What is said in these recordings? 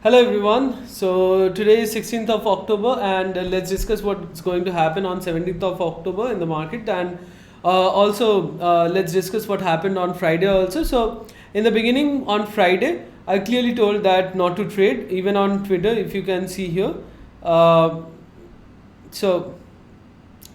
Hello everyone. So today is 16th of October and let's discuss what's going to happen on 17th of October in the market, and also let's discuss what happened on Friday also. So in the beginning on Friday, I clearly told that not to trade, even on Twitter, if you can see here. Uh, so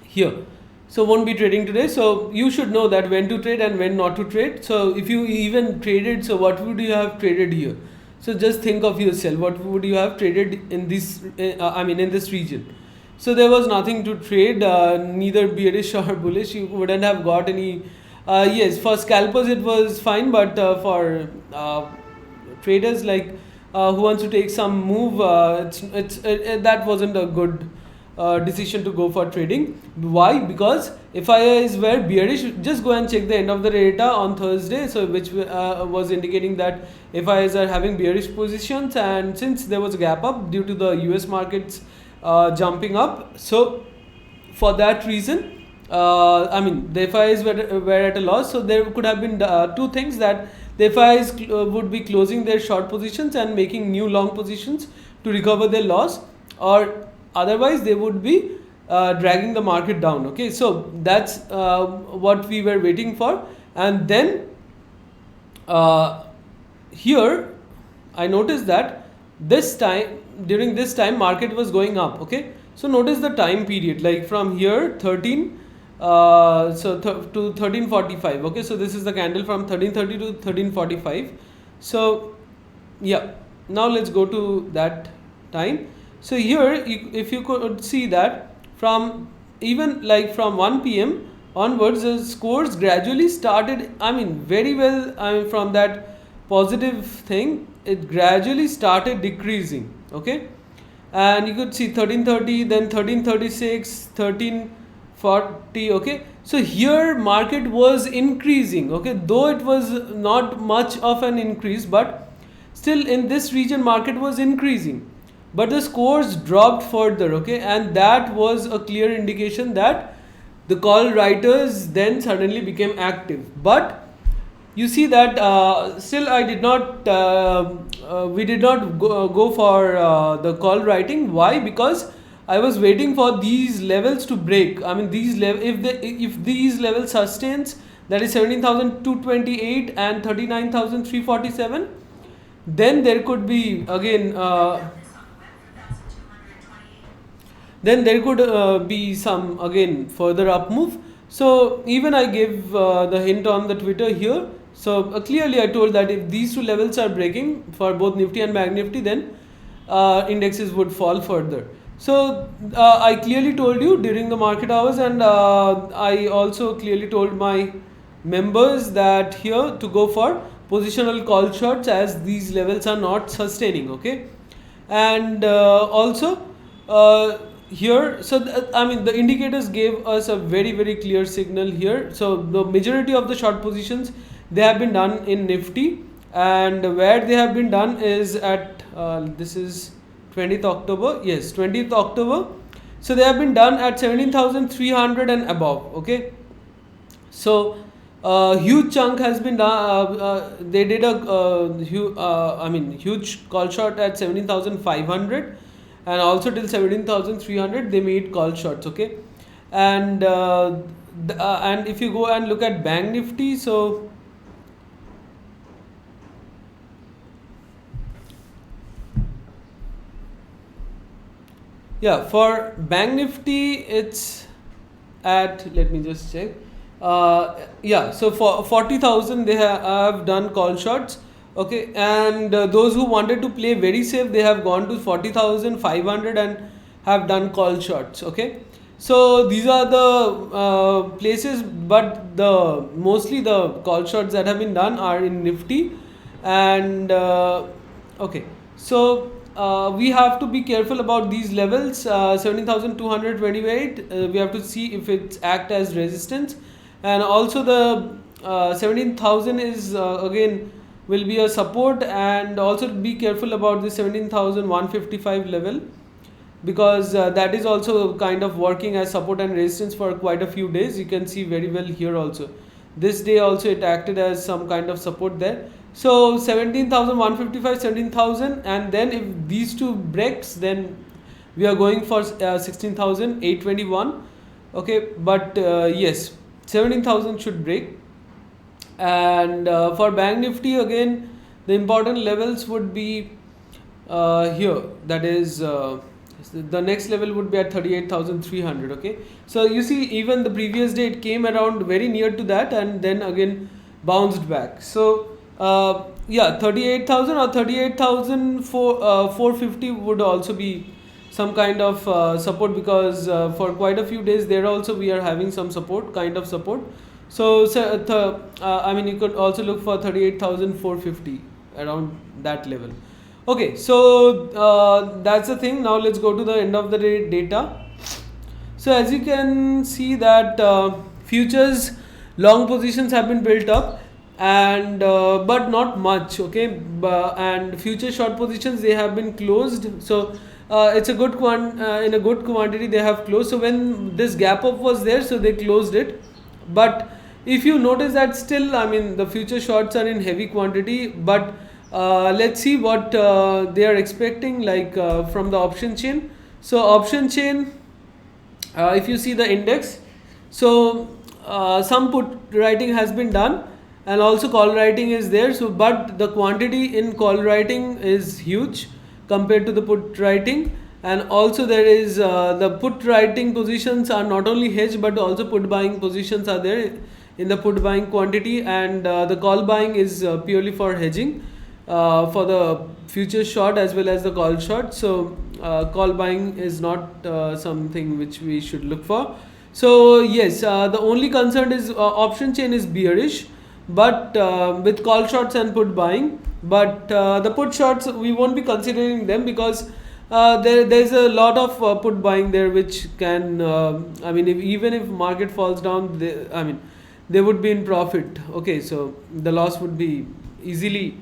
here. So won't be trading today. So you should know that when to trade and when not to trade. So if you even traded, so what would you have traded here? So just think of yourself. What would you have traded in this? In this region. So there was nothing to trade, neither bearish or bullish. You wouldn't have got any. Yes, for scalpers it was fine, but for traders like who wants to take some move, that wasn't a good decision to go for trading. Why? Because FIIs were bearish. Just go and check the end of the data on Thursday, so which was indicating that FIIs are having bearish positions, and since there was a gap up due to the US markets jumping up, so for that reason the FIIs were at a loss. So there could have been two things, that the FIIs would be closing their short positions and making new long positions to recover their loss, or otherwise they would be dragging the market down. Okay, so that's what we were waiting for. And then here I noticed that during this time market was going up. Okay, so notice the time period, like from here 13 to 13:45. Okay, so this is the candle from 13:30 to 13:45. So yeah, now let's go to that time. So here if you could see that from even like from 1 p.m. onwards, the scores gradually started, very well, from that positive thing, it gradually started decreasing. Okay, and you could see 13:30, then 13:36, 13:40. Okay, so here market was increasing. Okay, though it was not much of an increase, but still in this region market was increasing, but the scores dropped further. Okay, and that was a clear indication that the call writers then suddenly became active. But you see that still I did not we did not go for the call writing. Why? Because I was waiting for these levels to break. If these levels sustains, that is 17,228 and 39,347, then there could be again then there could be some again further up move. So even I gave the hint on the Twitter here. So clearly I told that if these two levels are breaking for both Nifty and BankNifty, then indexes would fall further. So I clearly told you during the market hours, and I also clearly told my members that here to go for positional call shorts, as these levels are not sustaining. Okay, and also here, so the indicators gave us a very clear signal here. So the majority of the short positions, they have been done in Nifty, and where they have been done is at this is 20th October. Yes, 20th October. So they have been done at 17,300 and above. Okay, so huge chunk has been done. They did a huge call short at 17,500, and also till 17,300 they made call shots. Okay, and and if you go and look at Bank Nifty, so yeah, for Bank Nifty it's at, let me just check, yeah, so for 40,000 they have done call shots. Okay, and those who wanted to play very safe, they have gone to 40,500 and have done call shots. Okay, so these are the places, but the mostly the call shots that have been done are in Nifty. And okay, so we have to be careful about these levels. 17,228, we have to see if it's act as resistance, and also the 17,000 is again will be a support. And also be careful about the 17,155 level, because that is also kind of working as support and resistance for quite a few days. You can see very well here also, this day also it acted as some kind of support there. So 17,155, 17,000, and then if these two breaks, then we are going for 16,821. Okay, but yes, 17,000 should break. And for Bank Nifty again, the important levels would be here, that is the next level would be at 38,300. Okay, so you see, even the previous day it came around very near to that and then again bounced back. So yeah, 38,000 or 38,450 would also be some kind of support, because for quite a few days there also we are having some support, kind of support. So I mean, you could also look for 38,450, around that level. Okay, so that's the thing. Now let's go to the end of the day data. So as you can see that futures long positions have been built up, and but not much. Okay, and future short positions, they have been closed. So it's a good in a good quantity they have closed. So when this gap up was there, so they closed it. But if you notice that still, I mean, the future shorts are in heavy quantity, but let's see what they are expecting, like from the option chain. So option chain, if you see the index, so some put writing has been done and also call writing is there. So but the quantity in call writing is huge compared to the put writing, and also there is the put writing positions are not only hedged but also put buying positions are there in the put buying quantity, and the call buying is purely for hedging for the future short as well as the call short. So call buying is not something which we should look for. So yes, the only concern is option chain is bearish, but with call shorts and put buying. But the put shorts, we won't be considering them, because there's a lot of put buying there which can I mean, even if market falls down, I mean, they would be in profit. Okay, so the loss would be easily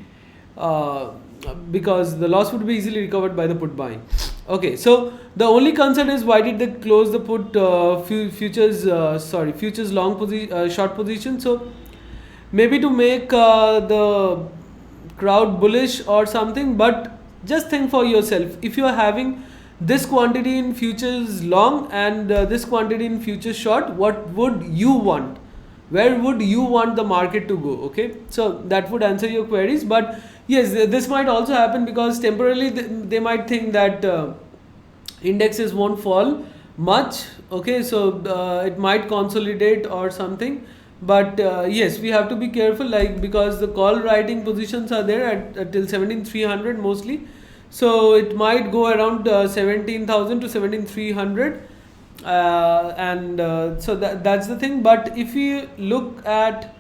because the loss would be easily recovered by the put buying. Okay, so the only concern is why did they close the put futures long short position. So maybe to make the crowd bullish or something, but just think for yourself, if you are having this quantity in futures long and this quantity in futures short, what would you want? Where would you want the market to go? Okay, so that would answer your queries. But yes, this might also happen because temporarily they might think that indexes won't fall much. Okay, so it might consolidate or something. But yes, we have to be careful, like, because the call writing positions are there at till 17,300 mostly. So it might go around 17,000 to 17,300. And so that's the thing. But if you look at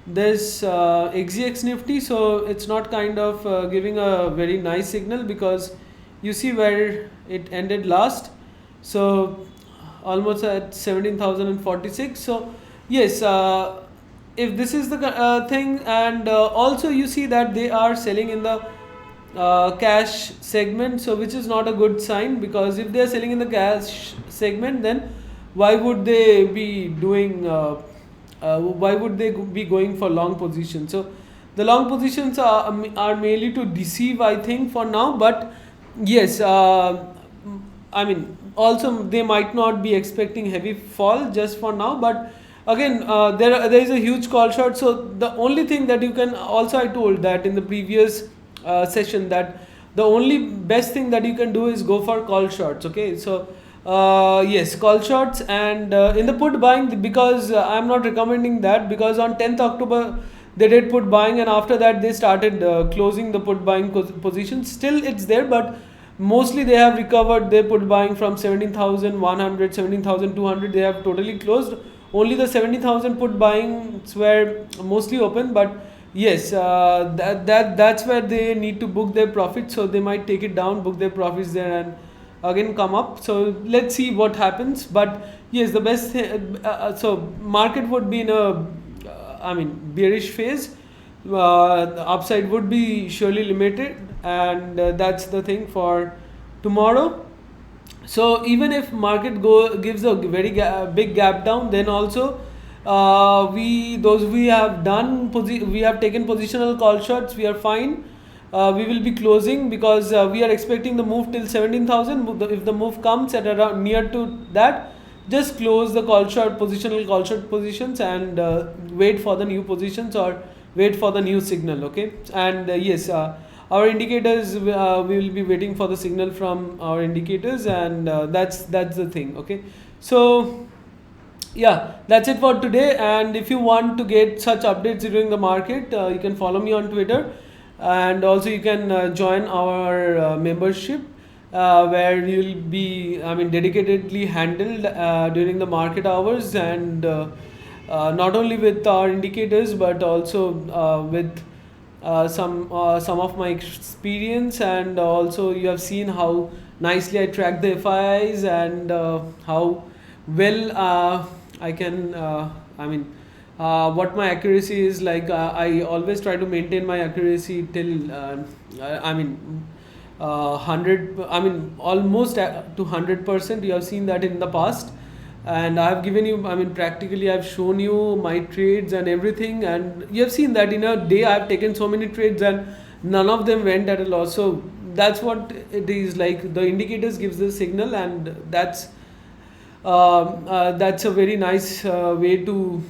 this XGX Nifty, so it's not kind of giving a very nice signal, because you see where it ended last, so almost at 17,046. So yes, if this is the thing, and also you see that they are selling in the cash segment, so which is not a good sign, because if they are selling in the cash segment, then why would they be doing why would they be going for long positions? So the long positions are mainly to deceive, I think, for now. But yes, I mean, also they might not be expecting heavy fall just for now. But again, there is a huge call short. So the only thing that you can, also I told that in the previous session, that the only best thing that you can do is go for call shorts. Okay, so yes, call shorts, and in the put buying, because I'm not recommending that, because on 10th October they did put buying, and after that they started closing the put buying positions. Still it's there, but mostly they have recovered their put buying from 17,100, 17,200. They have totally closed. Only the 70,000 put buying were mostly open. But yes, that's where they need to book their profits. So they might take it down, book their profits there, and again come up. So let's see what happens. But yes, the best so market would be in a I mean, bearish phase. The upside would be surely limited, and that's the thing for tomorrow. So even if market gives a very big gap down, then also we have done we have taken positional call shots, we are fine. We will be closing because we are expecting the move till 17,000. If the move comes at around near to that, just close the call short positional call short positions and wait for the new positions or wait for the new signal. Okay, and yes, our indicators, we will be waiting for the signal from our indicators, and that's the thing. Okay, so yeah, that's it for today. And if you want to get such updates during the market, you can follow me on Twitter, and also you can join our membership, where you'll be, I mean, dedicatedly handled during the market hours, and not only with our indicators but also with some of my experience, and also you have seen how nicely I track the FIIs, and how well I can what my accuracy is like. I always try to maintain my accuracy till 100, almost to 100%. You have seen that in the past, and I have given you, practically I've shown you my trades and everything, and you have seen that in a day I have taken so many trades and none of them went at a loss. So that's what it is like. The indicators gives the signal, and that's a very nice way to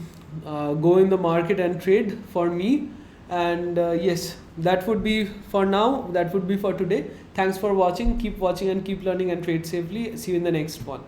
go in the market and trade for me. And yes, that would be for now, that would be for today. Thanks for watching. Keep watching and keep learning, and trade safely. See you in the next one.